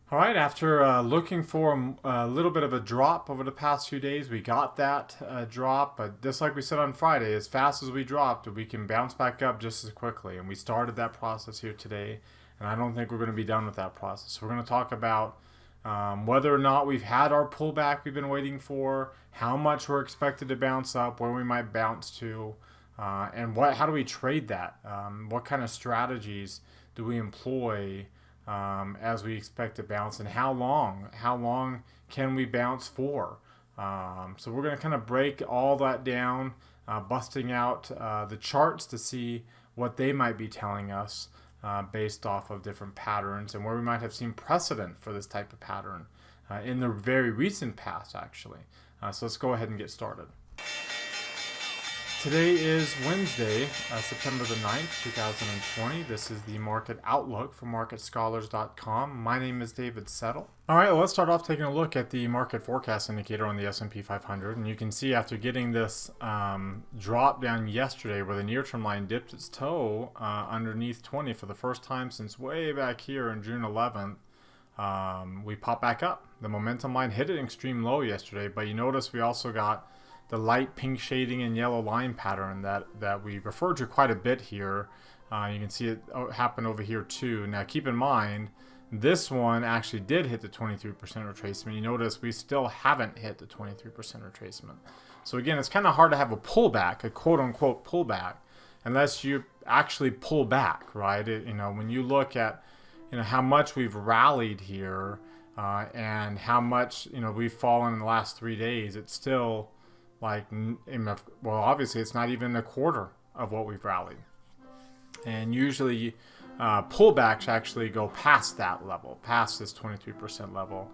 All right, after looking for a little bit of a drop over the past few days, we got that drop. But just like we said on Friday, as fast as we dropped, we can bounce back up just as quickly. And we started that process here today. And I don't think we're going to be done with that process. So we're going to talk about whether or not we've had our pullback we've been waiting for, how much we're expected to bounce up, where we might bounce to, and how do we trade that? What kind of strategies do we employ as we expect to bounce, and how long? How long can we bounce for? So we're going to kind of break all that down, busting out the charts to see what they might be telling us based off of different patterns and where we might have seen precedent for this type of pattern in the very recent past, actually. So let's go ahead and get started. Today is Wednesday, September the 9th, 2020. This is the Market Outlook from MarketScholars.com. My name is David Settle. All right, well, let's start off taking a look at the market forecast indicator on the S&P 500. And you can see after getting this drop down yesterday where the near-term line dipped its toe underneath 20 for the first time since way back here in June 11th, we popped back up. The momentum line hit an extreme low yesterday, but you notice we also got the light pink shading and yellow line pattern that we referred to quite a bit here. You can see it happen over here too. Now keep in mind, this one actually did hit the 23% retracement. You notice we still haven't hit the 23% retracement. So again, it's kind of hard to have a pullback, a quote-unquote pullback, unless you actually pull back, right? When you look at how much we've rallied here and how much we've fallen in the last 3 days, it's still obviously it's not even a quarter of what we've rallied. And usually pullbacks actually go past that level, past this 23% level.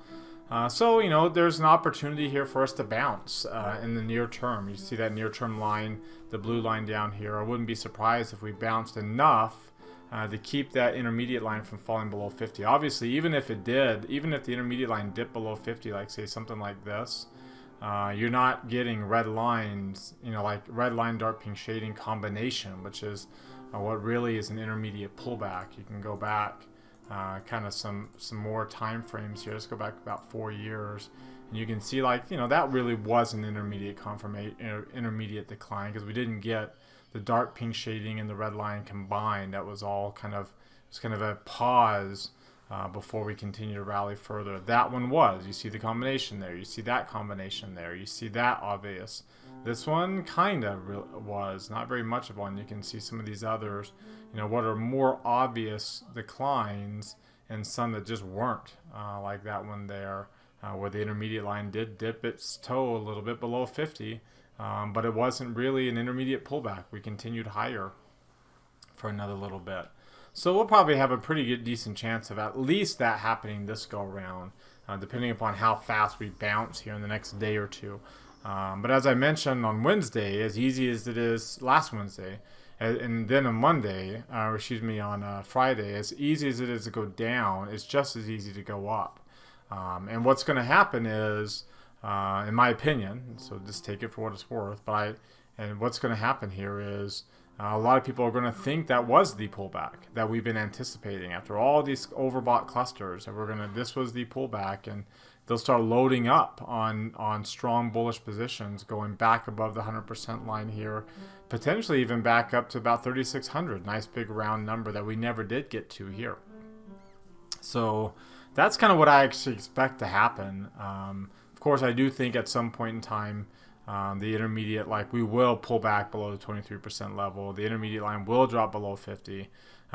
So there's an opportunity here for us to bounce in the near term. You see that near term line, the blue line down here. I wouldn't be surprised if we bounced enough to keep that intermediate line from falling below 50. Obviously, even if the intermediate line dipped below 50, like say something like this, you're not getting red lines, like red line dark pink shading combination, which is what really is an intermediate pullback. You can go back kind of some more time frames here. Let's go back about 4 years, and you can see that really was an intermediate intermediate decline, because we didn't get the dark pink shading and the red line combined. That was all kind of a pause before we continue to rally further. That one was. You see the combination there. You see that combination there. You see that obvious. This one kind of was. Not very much of one. You can see some of these others, what are more obvious declines, and some that just weren't, like that one there, where the intermediate line did dip its toe a little bit below 50, but it wasn't really an intermediate pullback. We continued higher for another little bit. So we'll probably have a pretty good, decent chance of at least that happening this go around, depending upon how fast we bounce here in the next day or two. But as I mentioned on Wednesday, as easy as it is last Wednesday, and then on Monday, on Friday, as easy as it is to go down, it's just as easy to go up. And what's going to happen is, in my opinion, so just take it for what it's worth, and what's going to happen here is, a lot of people are going to think that was the pullback that we've been anticipating after all these overbought clusters. And this was the pullback, and they'll start loading up on strong bullish positions, going back above the 100% line here, potentially even back up to about 3,600. Nice big round number that we never did get to here. So that's kind of what I actually expect to happen. Of course, I do think at some point in time, the intermediate, we will pull back below the 23% level. The intermediate line will drop below 50.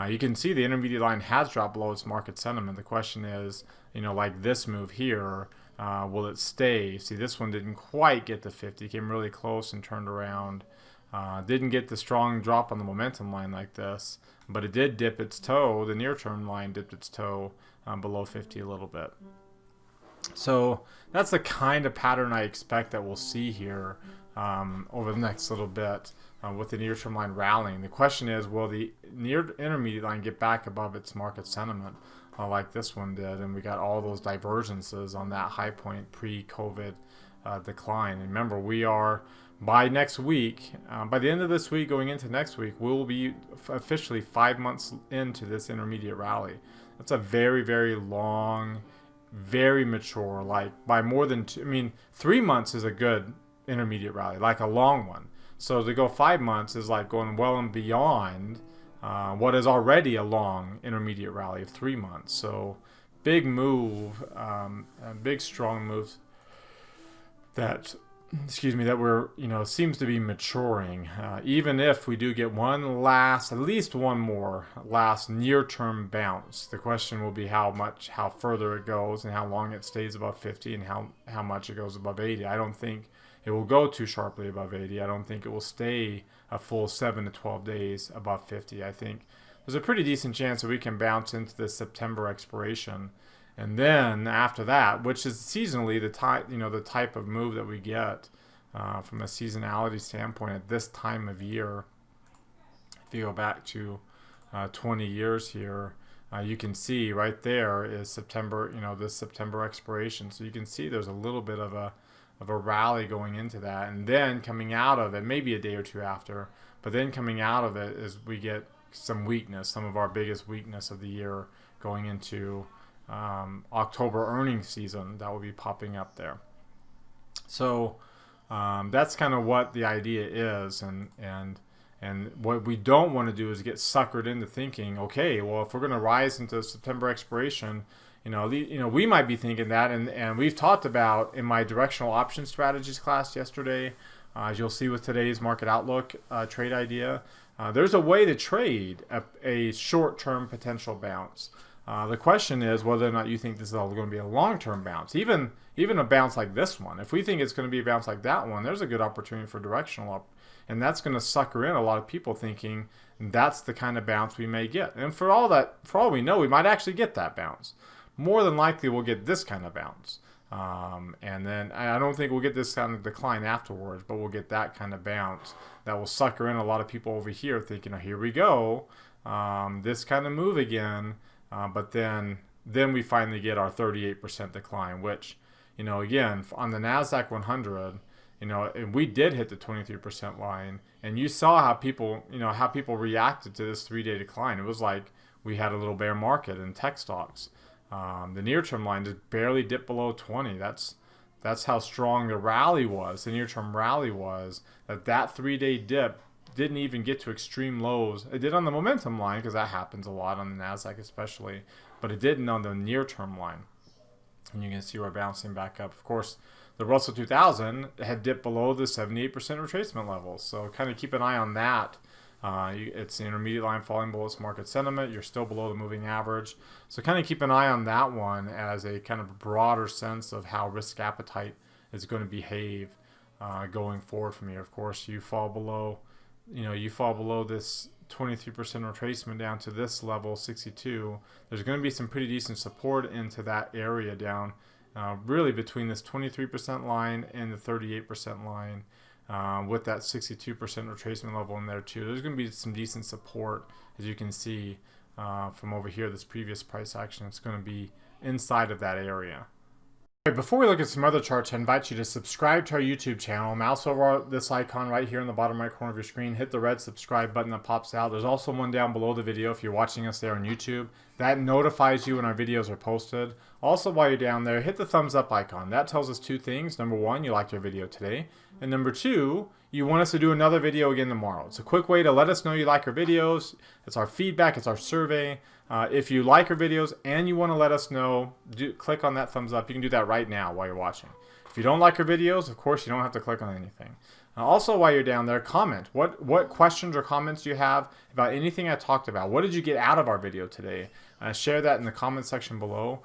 You can see the intermediate line has dropped below its market sentiment. The question is, like this move here, will it stay? See, this one didn't quite get to 50. Came really close and turned around. Didn't get the strong drop on the momentum line like this, but it did dip its toe. The near-term line dipped its toe below 50 a little bit. So that's the kind of pattern I expect that we'll see here over the next little bit with the near-term line rallying. The question is, will the intermediate line get back above its market sentiment like this one did? And we got all those divergences on that high point pre-COVID decline. And remember, we are, by next week, by the end of this week going into next week, we'll be officially 5 months into this intermediate rally. That's a very, very long very mature, like by more than 3 months is a good intermediate rally, like a long one. So to go 5 months is like going well and beyond what is already a long intermediate rally of 3 months. So big move, big strong moves that that we're, seems to be maturing. Even if we do get at least one more last near-term bounce, the question will be how further it goes and how long it stays above 50 and how much it goes above 80. I don't think it will go too sharply above 80. I don't think it will stay a full 7 to 12 days above 50. I think there's a pretty decent chance that we can bounce into the September expiration. And then after that, which is seasonally the type of move that we get from a seasonality standpoint at this time of year. If you go back to 20 years here, you can see right there is September. This September expiration. So you can see there's a little bit of a rally going into that, and then coming out of it, maybe a day or two after, but then coming out of it is we get some weakness, some of our biggest weakness of the year going into October earnings season that will be popping up there. So that's kind of what the idea is, and what we don't want to do is get suckered into thinking, okay, well, if we're going to rise into September expiration, we might be thinking that, and we've talked about in my directional option strategies class yesterday, as you'll see with today's market outlook trade idea, there's a way to trade a short-term potential bounce. The question is whether or not you think this is all going to be a long-term bounce. Even a bounce like this one. If we think it's going to be a bounce like that one, there's a good opportunity for directional up. And that's going to sucker in a lot of people thinking that's the kind of bounce we may get. And for all we know, we might actually get that bounce. More than likely, we'll get this kind of bounce. And then I don't think we'll get this kind of decline afterwards, but we'll get that kind of bounce that will sucker in a lot of people over here thinking, oh, here we go. This kind of move again. But then we finally get our 38% decline, which, again, on the NASDAQ 100, and we did hit the 23% line, and you saw how people reacted to this 3-day decline. It was like we had a little bear market in tech stocks. The near-term line just barely dipped below 20. That's how strong the rally was. The near-term rally was that 3-day dip didn't even get to extreme lows. It did on the momentum line because that happens a lot on the NASDAQ especially, but it didn't on the near-term line. And you can see we're bouncing back up. Of course, the Russell 2000 had dipped below the 78% retracement levels, so kind of keep an eye on that. It's the intermediate line falling below its market sentiment. You're still below the moving average. So kind of keep an eye on that one as a kind of broader sense of how risk appetite is going to behave going forward from here. Of course, you fall below this 23% retracement down to this level, 62. There's going to be some pretty decent support into that area down, really between this 23% line and the 38% line. With that 62% retracement level in there too. There's going to be some decent support, as you can see from over here, this previous price action. It's going to be inside of that area. Before we look at some other charts, I invite you to subscribe to our YouTube channel. Mouse over this icon right here in the bottom right corner of your screen. Hit the red subscribe button that pops out. There's also one down below the video if you're watching us there on YouTube. That notifies you when our videos are posted. Also, while you're down there, hit the thumbs up icon. That tells us two things. Number one, you liked our video today. And number two, you want us to do another video again tomorrow. It's a quick way to let us know you like our videos. It's our feedback. It's our survey. If you like our videos and you want to let us know, click on that thumbs up. You can do that right now while you're watching. If you don't like our videos, of course, you don't have to click on anything. Also, while you're down there, comment. What questions or comments do you have about anything I talked about? What did you get out of our video today? Share that in the comment section below.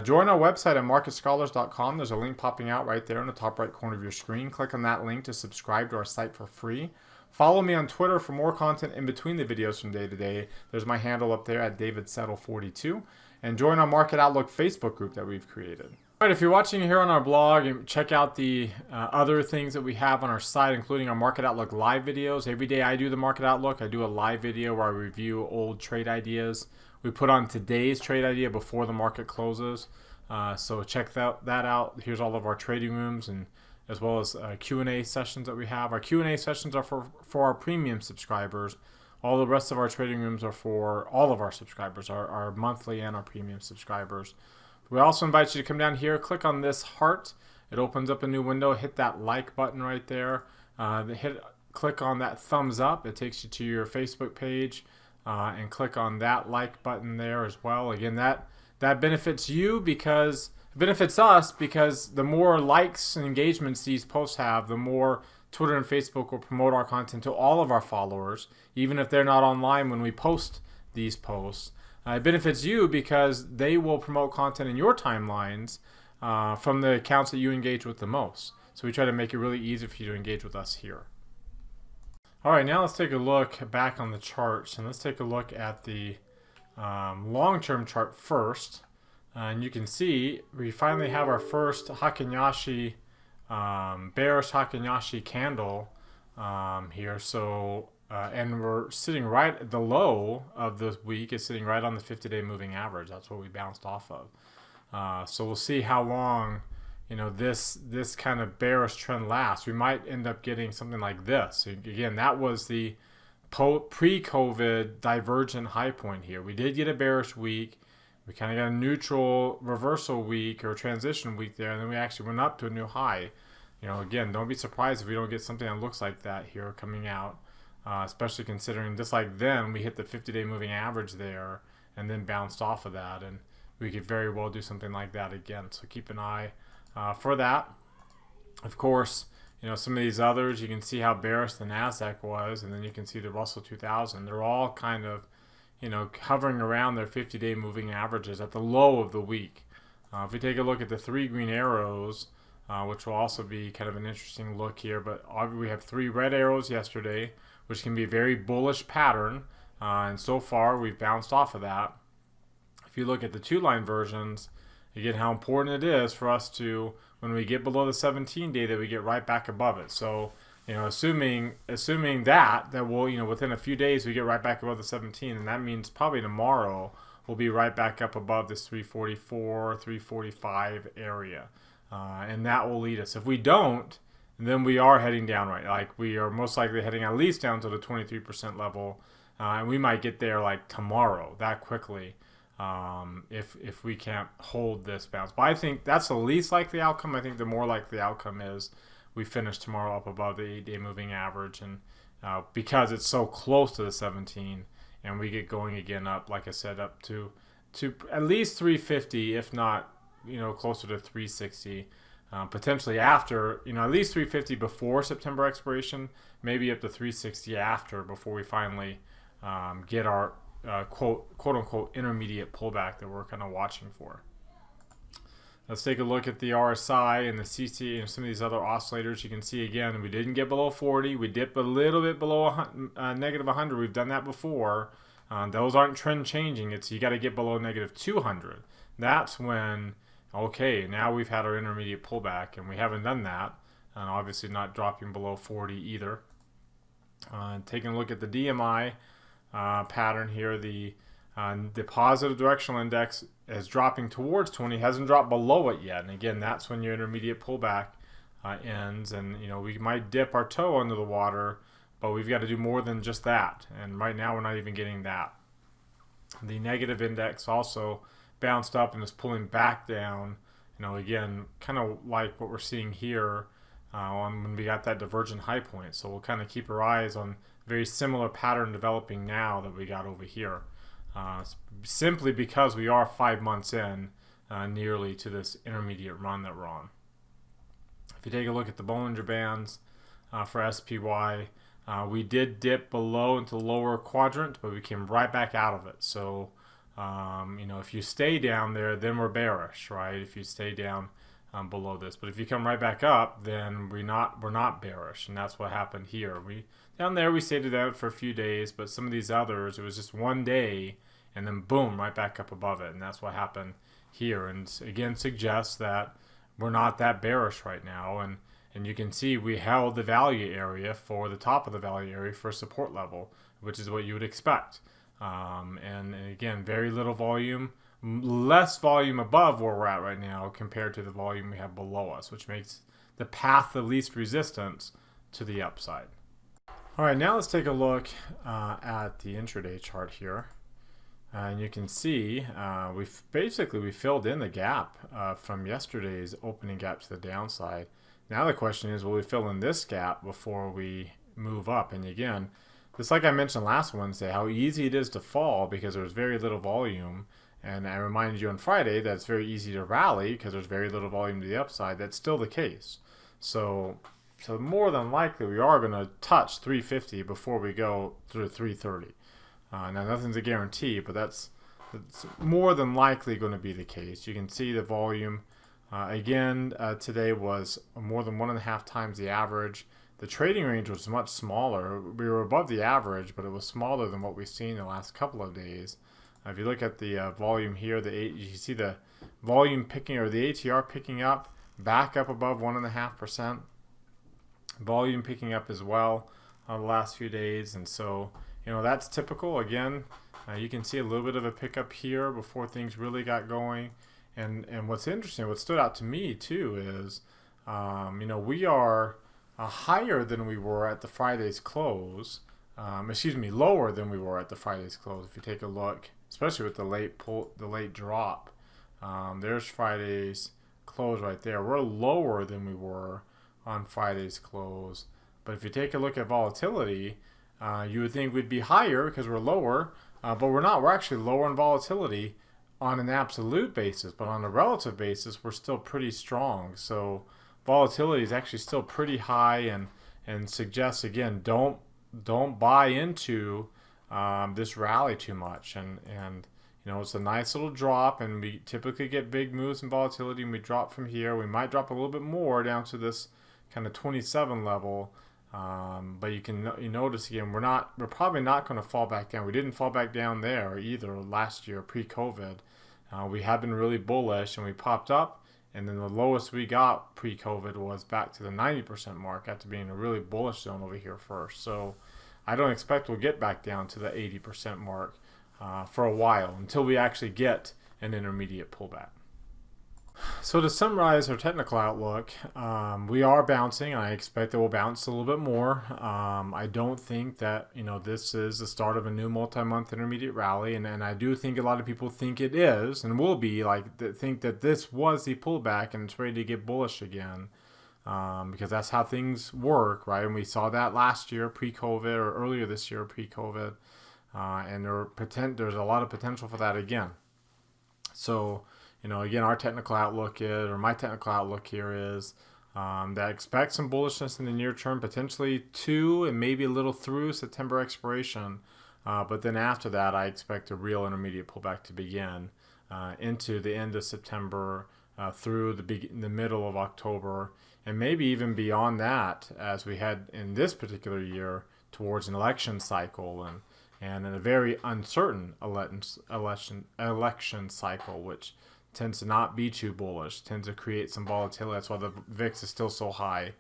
Join our website at marketscholars.com. There's a link popping out right there in the top right corner of your screen. Click on that link to subscribe to our site for free. Follow me on Twitter for more content in between the videos from day to day. There's my handle up there at DavidSettle42. And join our Market Outlook Facebook group that we've created. All right, if you're watching here on our blog, check out the other things that we have on our site, including our Market Outlook live videos. Every day I do the Market Outlook. I do a live video where I review old trade ideas. We put on today's trade idea before the market closes. So check that out. Here's all of our trading rooms, and as well as Q&A sessions that we have. Our Q&A sessions are for our premium subscribers. All the rest of our trading rooms are for all of our subscribers, our monthly and our premium subscribers. We also invite you to come down here, click on this heart. It opens up a new window. Hit that like button right there. Click on that thumbs up. It takes you to your Facebook page, and click on that like button there as well. Again, that benefits you because it benefits us, because the more likes and engagements these posts have, the more Twitter and Facebook will promote our content to all of our followers, even if they're not online when we post these posts. It benefits you because they will promote content in your timelines from the accounts that you engage with the most. So we try to make it really easy for you to engage with us here. All right, now let's take a look back on the charts, and let's take a look at the long-term chart first. And you can see we finally have our first Hakinyashi, bearish Hakinyashi candle here. So and we're sitting right at the low of the week is sitting right on the 50-day moving average. That's what we bounced off of. So we'll see how long, you know, this kind of bearish trend lasts. We might end up getting something like this. So again, that was the pre-COVID divergent high point here. We did get a bearish week. We kind of got a neutral reversal week or transition week there, and then we actually went up to a new high. You know, again, don't be surprised if we don't get something that looks like that here coming out, especially considering just like then we hit the 50-day moving average there and then bounced off of that, and we could very well do something like that again. So keep an eye for that. Of course, you know, some of these others, you can see how bearish the NASDAQ was, and then you can see the Russell 2000. They're all kind of, you know, hovering around their 50-day moving averages at the low of the week. If we take a look at the 3 green arrows, which will also be kind of an interesting look here, but we have 3 red arrows yesterday, which can be a very bullish pattern, and so far we've bounced off of that. If you look at the 2-line versions, again, how important it is for us to, when we get below the 17-day, that we get right back above it. So, you know, assuming that we'll, you know, within a few days we get right back above the 17, and that means probably tomorrow we'll be right back up above this 344, 345 area, and that will lead us. If we don't, then we are heading down, right? Like we are most likely heading at least down to the 23% level, and we might get there like tomorrow, that quickly. If we can't hold this bounce. But I think that's the least likely outcome. I think the more likely outcome is we finish tomorrow up above the 8-day moving average, and because it's so close to the 17, and we get going again up, like I said, up to at least 350, if not, you know, closer to 360, potentially after, you know, at least 350 before September expiration, maybe up to 360 after, before we finally get our quote unquote intermediate pullback that we're kind of watching for. Let's take a look at the RSI and the CC and some of these other oscillators. You can see again, we didn't get below 40. We dipped a little bit below negative 100. We've done that before. Those aren't trend changing. It's you got to get below negative 200. That's when, okay, now we've had our intermediate pullback, and we haven't done that. And obviously not dropping below 40 either. Taking a look at the DMI pattern here, the positive directional index is dropping towards 20, hasn't dropped below it yet, and again, that's when your intermediate pullback ends, and you know, we might dip our toe under the water, but we've got to do more than just that, and right now we're not even getting that. The negative index also bounced up and is pulling back down, you know, again, kind of like what we're seeing here on when we got that divergent high point. So we'll kind of keep our eyes on very similar pattern developing now that we got over here, simply because we are 5 months in nearly to this intermediate run that we're on. If you take a look at the Bollinger Bands for SPY, we did dip below into the lower quadrant, but we came right back out of it. So you know, if you stay down there, then we're bearish, right? If you stay down below this, but if you come right back up, then we're not bearish, and that's what happened here. Down there we stayed down for a few days, but some of these others, it was just one day, and then boom, right back up above it, and that's what happened here. And again, suggests that we're not that bearish right now, and you can see we held the value area for the top of the value area for support level, which is what you would expect. And again, very little volume, less volume above where we're at right now compared to the volume we have below us, which makes the path of least resistance to the upside. All right, now let's take a look at the intraday chart here. And you can see we filled in the gap from yesterday's opening gap to the downside. Now the question is, will we fill in this gap before we move up? And again, just like I mentioned last Wednesday, how easy it is to fall because there's very little volume. And I reminded you on Friday that it's very easy to rally because there's very little volume to the upside. That's still the case. So more than likely we are going to touch 350 before we go through 330. Now nothing's a guarantee, but that's more than likely going to be the case. You can see the volume again today was more than 1.5 times the average. The trading range was much smaller. We were above the average, but it was smaller than what we've seen in the last couple of days. If you look at the volume here, you see the volume picking, or the ATR picking up, back up above 1.5%. Volume picking up as well the last few days, and so that's typical. Again, you can see a little bit of a pickup here before things really got going. And what's interesting, what stood out to me too is, we are higher than we were at the Friday's close. Lower than we were at the Friday's close. If you take a look, especially with the late drop, there's Friday's close right there. We're lower than we were on Friday's close. But if you take a look at volatility, you would think we'd be higher because we're lower, but we're not. We're actually lower in volatility on an absolute basis, but on a relative basis, we're still pretty strong. So volatility is actually still pretty high, and suggests, again, don't buy into this rally too much. And it's a nice little drop, and we typically get big moves in volatility, and we drop from here. We might drop a little bit more down to this kind of 27 level. But you notice again, we're probably not going to fall back down. We didn't fall back down there either last year pre-COVID. We have been really bullish, and we popped up, and then the lowest we got pre-COVID was back to the 90% mark after being in a really bullish zone over here first. So I don't expect we'll get back down to the 80% mark for a while until we actually get an intermediate pullback. So to summarize our technical outlook, we are bouncing. I expect that we'll bounce a little bit more. I don't think that this is the start of a new multi-month intermediate rally, and I do think a lot of people think it is and will be, think that this was the pullback and it's ready to get bullish again, because that's how things work, right? And we saw that last year pre-COVID, or earlier this year pre-COVID, and there's a lot of potential for that again. So again, our technical outlook my technical outlook here is that I expect some bullishness in the near term, potentially to and maybe a little through September expiration. But then after that, I expect a real intermediate pullback to begin into the end of September, through the middle of October, and maybe even beyond that as we head in this particular year towards an election cycle and in a very uncertain election cycle, which tends to not be too bullish, tends to create some volatility. That's why the VIX is still so high.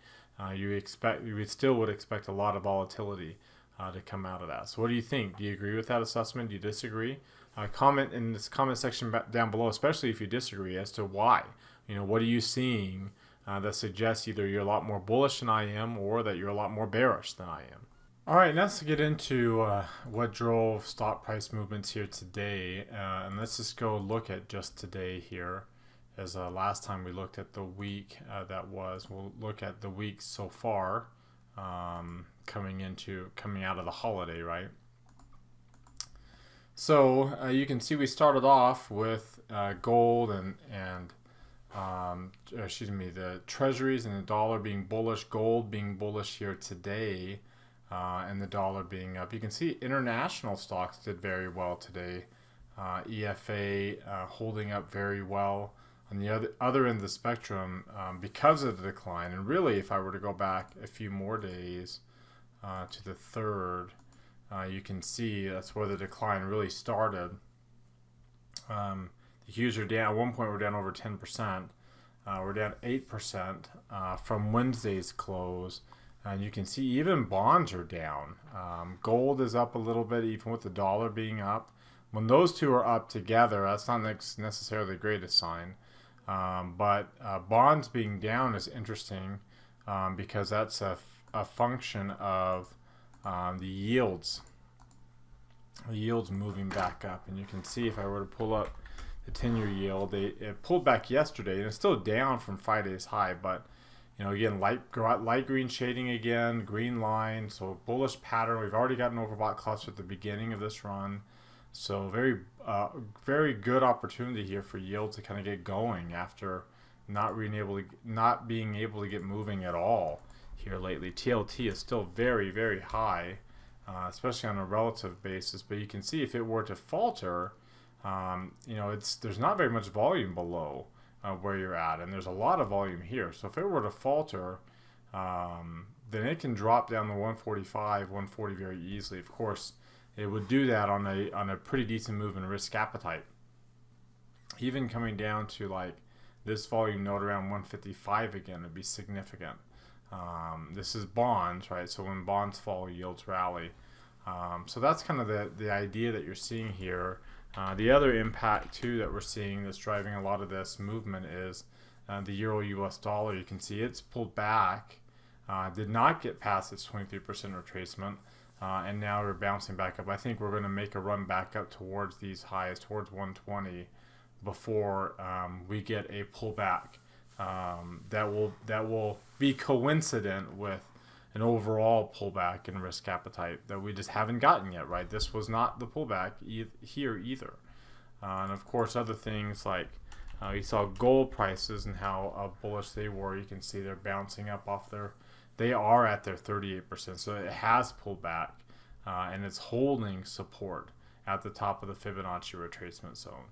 You would expect a lot of volatility to come out of that. So what do you think? Do you agree with that assessment? Do you disagree? Comment in this comment section down below, especially if you disagree, as to why. What are you seeing that suggests either you're a lot more bullish than I am, or that you're a lot more bearish than I am? All right, now let's get into what drove stock price movements here today. And let's just go look at just today here, as last time we looked at the week We'll look at the week so far, coming out of the holiday, right? So you can see we started off with gold and the treasuries and the dollar being bullish, gold being bullish here today. And the dollar being up. You can see international stocks did very well today. EFA holding up very well. On the other end of the spectrum, because of the decline, and really if I were to go back a few more days to the 3rd, you can see that's where the decline really started. The Qs are down. At one point we're down over 10%. We're down 8% from Wednesday's close. And you can see even bonds are down. Gold is up a little bit, even with the dollar being up. When those two are up together, that's not necessarily the greatest sign. But bonds being down is interesting because that's a function of the yields. the yield's moving back up, and you can see if I were to pull up the 10-year yield, it pulled back yesterday, and it's still down from Friday's high, but again, light green shading again, green line, so bullish pattern. We've already got an overbought cluster at the beginning of this run, so very good opportunity here for yield to kind of get going after not being able to get moving at all here lately. TLT is still very high, especially on a relative basis. But you can see if it were to falter, there's not very much volume below where you're at, and there's a lot of volume here. So if it were to falter, then it can drop down to 145, 140 very easily. Of course, it would do that on a pretty decent move in risk appetite. Even coming down to like this volume node around 155 again would be significant. This is bonds, right? So when bonds fall, yields rally. So that's kind of the idea that you're seeing here. The other impact too that we're seeing that's driving a lot of this movement is the Euro US dollar. You can see it's pulled back, did not get past its 23% retracement, and now we're bouncing back up. I think we're going to make a run back up towards these highs, towards 120, before we get a pullback that will be coincident with an overall pullback in risk appetite that we just haven't gotten yet, right? This was not the pullback here either. And of course, other things like you saw gold prices and how bullish they were. You can see they're bouncing up off they are at their 38%. So it has pulled back and it's holding support at the top of the Fibonacci retracement zone.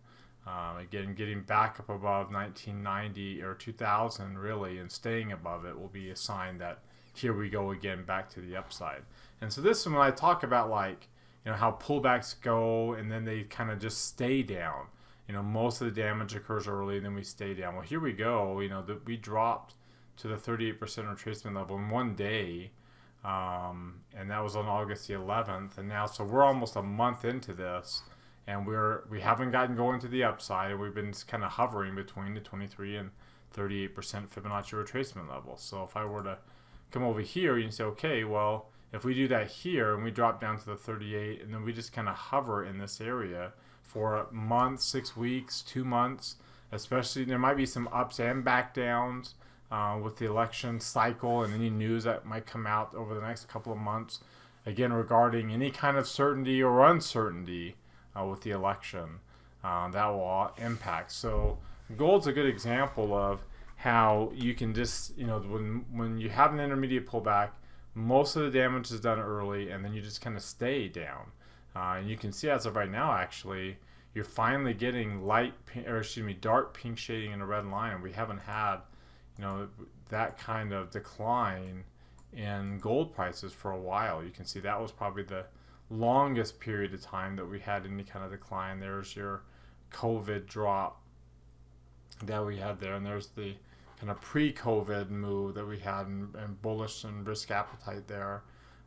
Again, getting back up above 1990 or 2000 really and staying above it will be a sign that here we go again back to the upside. And so this is when I talk about how pullbacks go and then they kind of just stay down. Most of the damage occurs early and then we stay down. Well, here we go. We dropped to the 38% retracement level in one day, and that was on August the 11th. And now, so we're almost a month into this, and we haven't gotten going to the upside, and we've been kind of hovering between the 23 and 38% Fibonacci retracement level. So if I were to come over here, you can say, okay, well, if we do that here and we drop down to the 38 and then we just kind of hover in this area for a month, 6 weeks, 2 months, especially there might be some ups and back downs with the election cycle and any news that might come out over the next couple of months, again, regarding any kind of certainty or uncertainty with the election, that will impact. So gold's a good example of how you can just, when you have an intermediate pullback, most of the damage is done early, and then you just kind of stay down. And you can see as of right now, actually, you're finally getting dark pink shading in a red line, and we haven't had, that kind of decline in gold prices for a while. You can see that was probably the longest period of time that we had any kind of decline. There's your COVID drop that we had there, and there's the kind of pre-COVID move that we had and bullish and risk appetite there,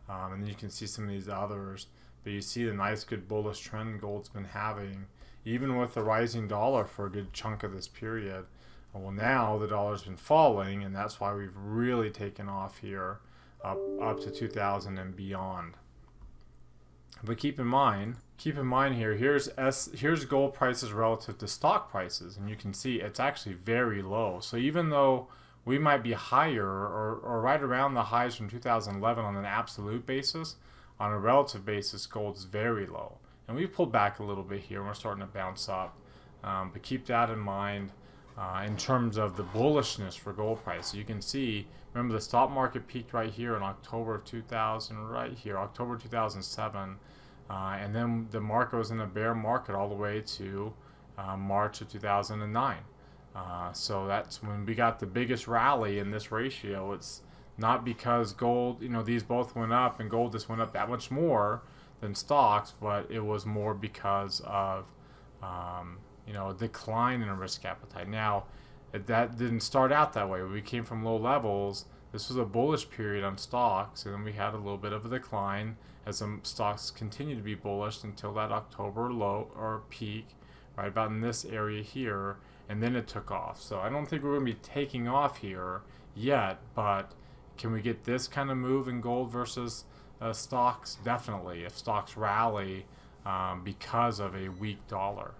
and then you can see some of these others, but you see the nice good bullish trend gold's been having even with the rising dollar for a good chunk of this period. Well, now the dollar's been falling, and that's why we've really taken off here up to 2000 and beyond. But keep in mind here, here's gold prices relative to stock prices, and you can see it's actually very low. So even though we might be higher or right around the highs from 2011 on an absolute basis, on a relative basis, gold's very low. And we've pulled back a little bit here, and we're starting to bounce up. But keep that in mind in terms of the bullishness for gold price. You can see, remember the stock market peaked right here in October of 2000, right here, October 2007. And then the market was in a bear market all the way to March of 2009. So that's when we got the biggest rally in this ratio. It's not because gold, these both went up and gold just went up that much more than stocks, but it was more because of a decline in a risk appetite. Now, that didn't start out that way. We came from low levels. This was a bullish period on stocks, and then we had a little bit of a decline as the stocks continued to be bullish until that October low or peak, right about in this area here, and then it took off. So I don't think we're going to be taking off here yet, but can we get this kind of move in gold versus stocks? Definitely. If stocks rally because of a weak dollar.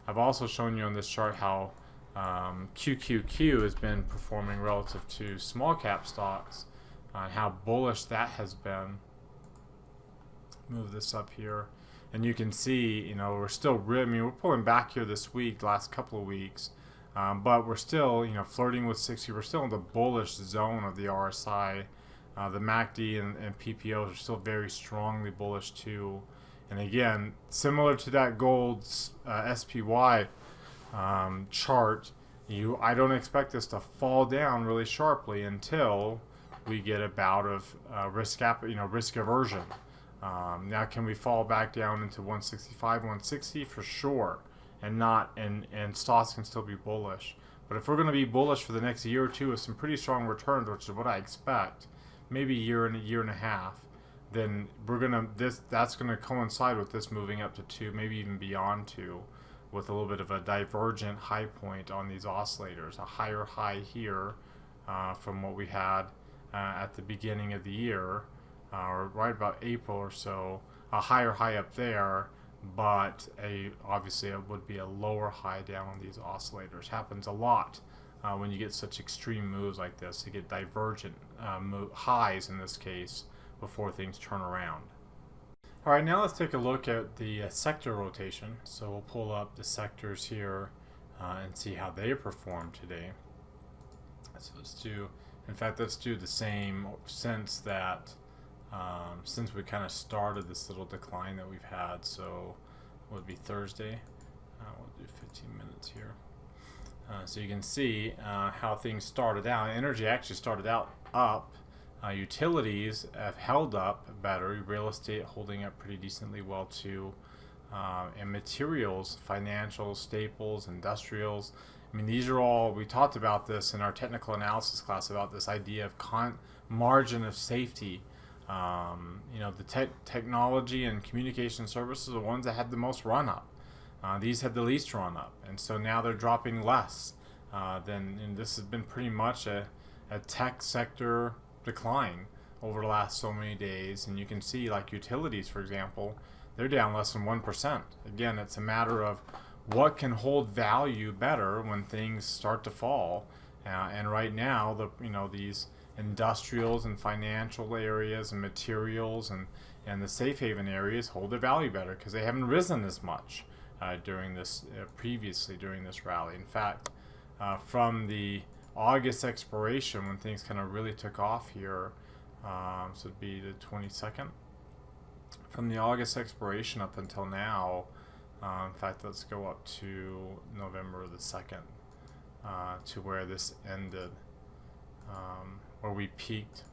I've also shown you on this chart how QQQ has been performing relative to small cap stocks, how bullish that has been. Move this up here, and you can see, we're still we're pulling back here this week, last couple of weeks, but we're still, flirting with 60. We're still in the bullish zone of the RSI. The MACD and PPOs are still very strongly bullish too. And again, similar to that gold SPY chart, I don't expect this to fall down really sharply until we get a bout of risk aversion. Now, can we fall back down into 165, 160 for sure, and stocks can still be bullish. But if we're going to be bullish for the next year or two with some pretty strong returns, which is what I expect, maybe a year and a half, then that's gonna coincide with this moving up to 2, maybe even beyond 2, with a little bit of a divergent high point on these oscillators, a higher high here from what we had at the beginning of the year, or right about April or so, a higher high up there, but obviously it would be a lower high down on these oscillators. Happens a lot when you get such extreme moves like this. You get divergent highs in this case before things turn around. All right, now let's take a look at the sector rotation. So we'll pull up the sectors here and see how they perform today. So let's do the same since we kind of started this little decline that we've had. So it would be Thursday. We'll do 15 minutes here. So you can see how things started out. Energy actually started out up. Utilities have held up better. Real estate holding up pretty decently well too. And materials, financials, staples, industrials. I mean, these are all, we talked about this in our technical analysis class about this idea of margin of safety. The technology and communication services are the ones that had the most run up. These had the least run up. And so now they're dropping less. And this has been pretty much a tech sector decline over the last so many days. And you can see, like utilities, for example, they're down less than 1%. Again, it's a matter of what can hold value better when things start to fall. And right now, these industrials and financial areas and materials and the safe haven areas hold their value better because they haven't risen as much previously during this rally. In fact, from the August expiration, when things kind of really took off here, so it'd be the 22nd. From the August expiration up until now, in fact, let's go up to November the 2nd, to where this ended, where we peaked.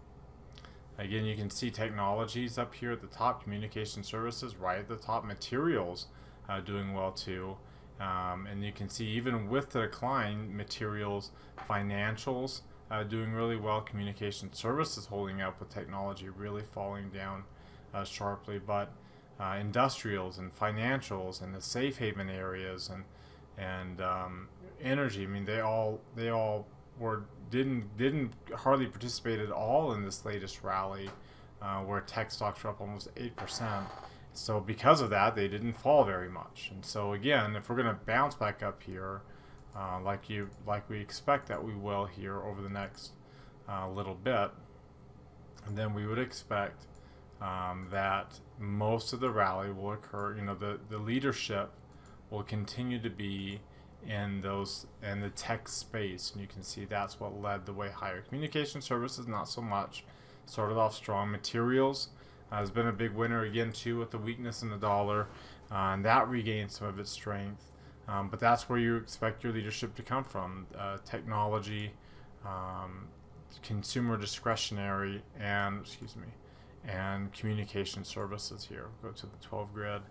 Again, you can see technologies up here at the top, communication services right at the top, materials doing well too. And you can see even with the decline, materials, financials doing really well, communication services holding up with technology really falling down sharply, but industrials and financials and the safe haven areas and energy, I mean, they all didn't hardly participate at all in this latest rally, where tech stocks were up almost 8%. So because of that, they didn't fall very much. And so again, if we're going to bounce back up here, like we expect that we will here over the next little bit, then we would expect that most of the rally will occur. The leadership will continue to be in the tech space, and you can see that's what led the way higher. Communication services, not so much. Started off strong. Materials has been a big winner again too, with the weakness in the dollar, and that regained some of its strength. But that's where you expect your leadership to come from: technology, consumer discretionary, and communication services. Here, we'll go to the 12 grid,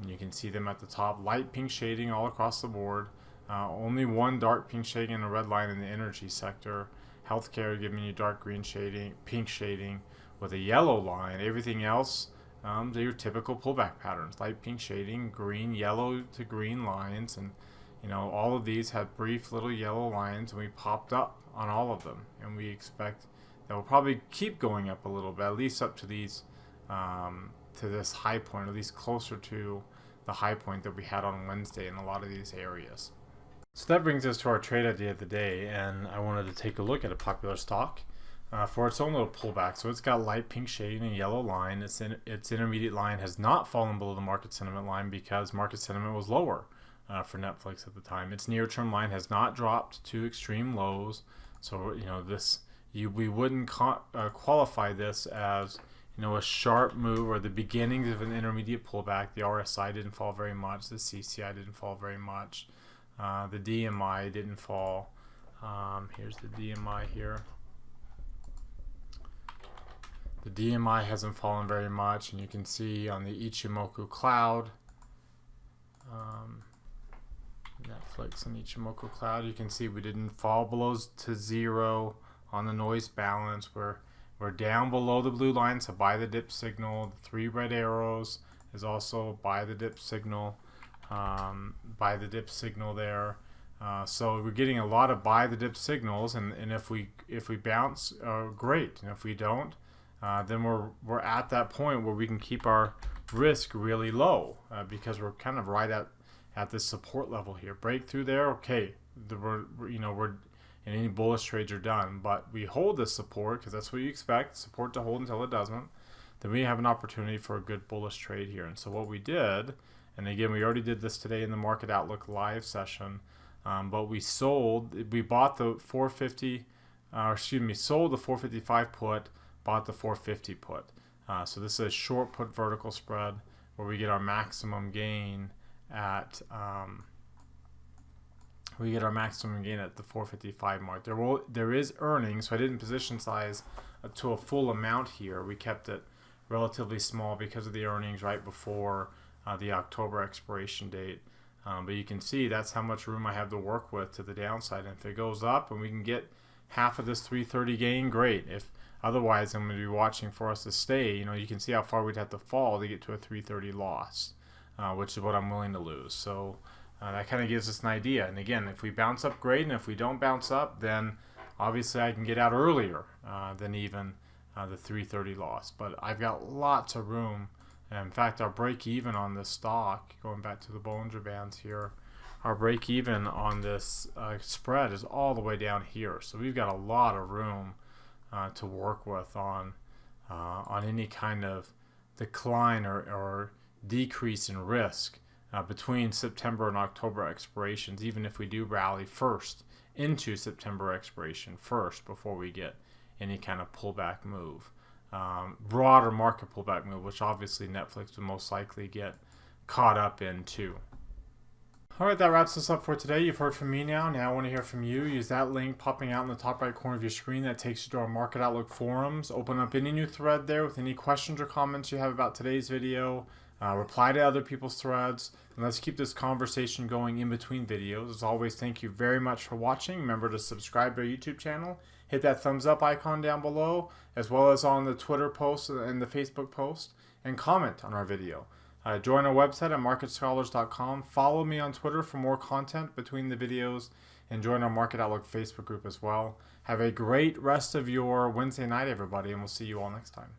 and you can see them at the top. Light pink shading all across the board. Only one dark pink shading and a red line in the energy sector. Healthcare giving you dark green shading, pink shading with a yellow line. Everything else, they're your typical pullback patterns. Light pink shading, green, yellow to green lines, and all of these have brief little yellow lines, and we popped up on all of them, and we expect that we'll probably keep going up a little bit, at least up to these to this high point, at least closer to the high point that we had on Wednesday in a lot of these areas. So that brings us to our trade idea of the day, and I wanted to take a look at a popular stock for its own little pullback. So it's got light pink shading and yellow line. Its intermediate line has not fallen below the market sentiment line because market sentiment was lower for Netflix at the time. Its near-term line has not dropped to extreme lows. So we wouldn't qualify this as a sharp move or the beginnings of an intermediate pullback. The RSI didn't fall very much. The CCI didn't fall very much. The DMI didn't fall. Here's the DMI here. The DMI hasn't fallen very much, and you can see on the Ichimoku cloud, Netflix and Ichimoku cloud, you can see we didn't fall below to 0 on the noise balance. We're down below the blue line, so buy the dip signal. The 3 red arrows is also buy the dip signal. Buy the dip signal there. So we're getting a lot of buy the dip signals, and if we bounce, great. And if we don't, then we're at that point where we can keep our risk really low because we're kind of right at this support level here. Breakthrough there, okay. We're and any bullish trades are done, but we hold this support because that's what you expect, support to hold until it doesn't. Then we have an opportunity for a good bullish trade here. And so what we did, and again, we already did this today in the Market Outlook live session, but we bought the 450, sold the 455 put, bought the 450 put. So this is a short put vertical spread where we get our maximum gain at the 455 mark. There is earnings, so I didn't position size to a full amount here. We kept it relatively small because of the earnings right before the October expiration date. But you can see that's how much room I have to work with to the downside. And if it goes up and we can get half of this 330 gain, great. If otherwise, I'm going to be watching for us to stay. You can see how far we'd have to fall to get to a 330 loss, which is what I'm willing to lose. So that kind of gives us an idea. And again, if we bounce up, great. And if we don't bounce up, then obviously I can get out earlier than even the 330 loss. But I've got lots of room. And in fact, our break even on this stock, going back to the Bollinger Bands here, our break even on this spread is all the way down here. So we've got a lot of room to work with on any kind of decline or decrease in risk between September and October expirations, even if we do rally first into September expiration first before we get any kind of pullback move. Broader market pullback move, which obviously Netflix would most likely get caught up in too. All right, that wraps us up for today. You've heard from me now. Now I want to hear from you. Use that link popping out in the top right corner of your screen that takes you to our Market Outlook forums. Open up any new thread there with any questions or comments you have about today's video. Reply to other people's threads, and let's keep this conversation going in between videos. As always, thank you very much for watching. Remember to subscribe to our YouTube channel. Hit that thumbs up icon down below, as well as on the Twitter post and the Facebook post, and comment on our video. Join our website at marketscholars.com. Follow me on Twitter for more content between the videos, and join our Market Outlook Facebook group as well. Have a great rest of your Wednesday night, everybody, and we'll see you all next time.